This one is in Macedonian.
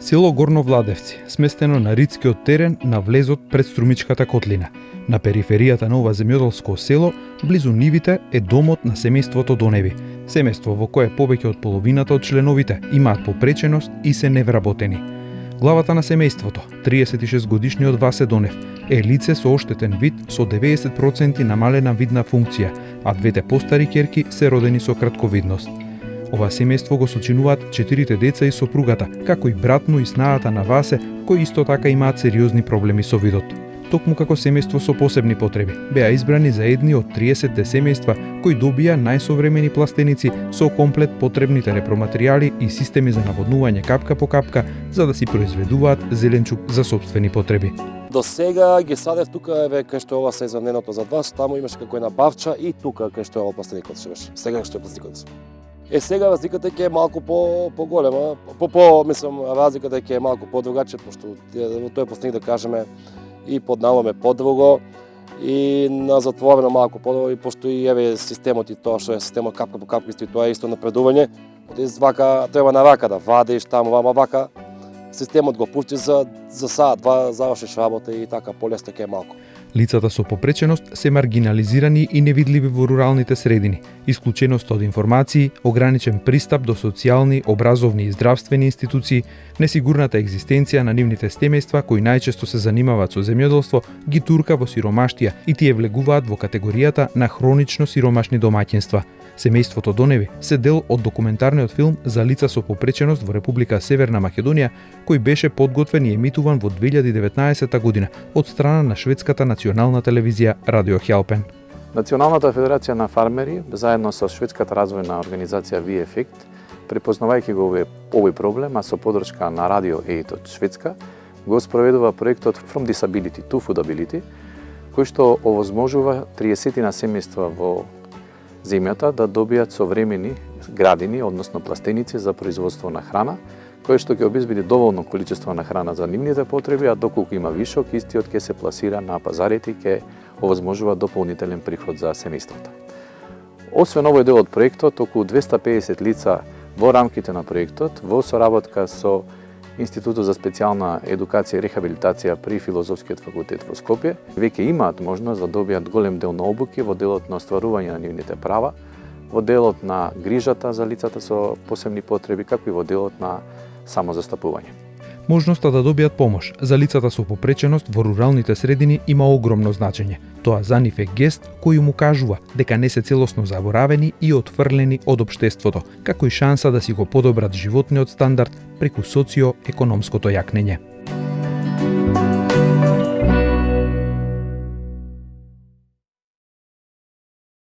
Село Горно Владевци, сместено на ридскиот терен на влезот пред Струмичката котлина. На периферијата на ова земјоделско село, близу нивите, е домот на семејството Доневи. Семејство во кое повеќе од половината од членовите имаат попреченост и се невработени. Главата на семејството, 36 годишниот Васе Донев, е лице со оштетен вид со 90% намалена видна функција, а двете постари ќерки се родени со кратковидност. Ова семејство го сочинуваат 4 деца и сопругата, како и брат му и снаата на Васе, кои исто така имаат сериозни проблеми со видот. Токму како семејство со посебни потреби, беа избрани за едни од 30 семејства кои добија најсовремени пластеници со комплет потребните репроматеријали и системи за наводнување капка по капка, за да си произведуваат зеленчук за сопствени потреби. До сега ги садев тука, кај што ова се заненото зад вас, таму имаше како една бавча и тука кај што е ова пластеникот што беше. Сега што е пластикот. Сега разликата ќе е малку поголема, мислам, разликата ќе е малку подругаче, пошто во тој пластеник, да кажеме, и поднаваме подруго и на затворено малку подруго, и пошто и еве системот и тоа што е системот капка по капка, исто и тоа е исто напредување. Вака треба на вака да вадиш таму, вама вака системот го пушти за саат, два завршиш работа и така полесно ќе е малку. Лицата со попреченост се маргинализирани и невидливи во руралните средини, исклученост од информации, ограничен пристап до социјални, образовни и здравствени институции, несигурната екзистенција на нивните семејства кои најчесто се занимаваат со земјоделство, ги турка во сиромаштија и тие влегуваат во категоријата на хронично сиромашни домаќинства. Семејството Доневи се дел од документарниот филм за лица со попреченост во Република Северна Македонија, кој беше подготвен и емитуван во 2019 година од страна на шведската национална телевизија Радио Хјалпен. Националната федерација на фармери, заедно со шведската развојна организација VFECT, препознавајќи го овој проблем, а со подршка на Радио 8 од Шведска, го спроведува проектот From Disability to Foodability, кој што овозможува 30 на семејства во земјата да добијат современи градини, односно пластеници за производство на храна, кој што ќе обезбеди доволно количество на храна за нивните потреби, а доколку има вишок, истиот ќе се пласира на пазарите и ќе овозможува дополнителен приход за семејствата. Освен овој дел од проектот, околу 250 лица во рамките на проектот, во соработка со Институтот за специјална едукација и рехабилитација при Филозофскиот факултет во Скопје, веќе имаат можност да добијат голем дел на обуки во делот на остварување на нивните права, во делот на грижата за лицата со посебни потреби, како и во делот на самозастапување. Можноста да добијат помош за лицата со попреченост во руралните средини има огромно значење. Тоа за нив е гест кој му кажува дека не се целосно заборавени и отфрлени од општеството, како и шанса да си го подобрат животниот стандард преку социо-економското јакнење.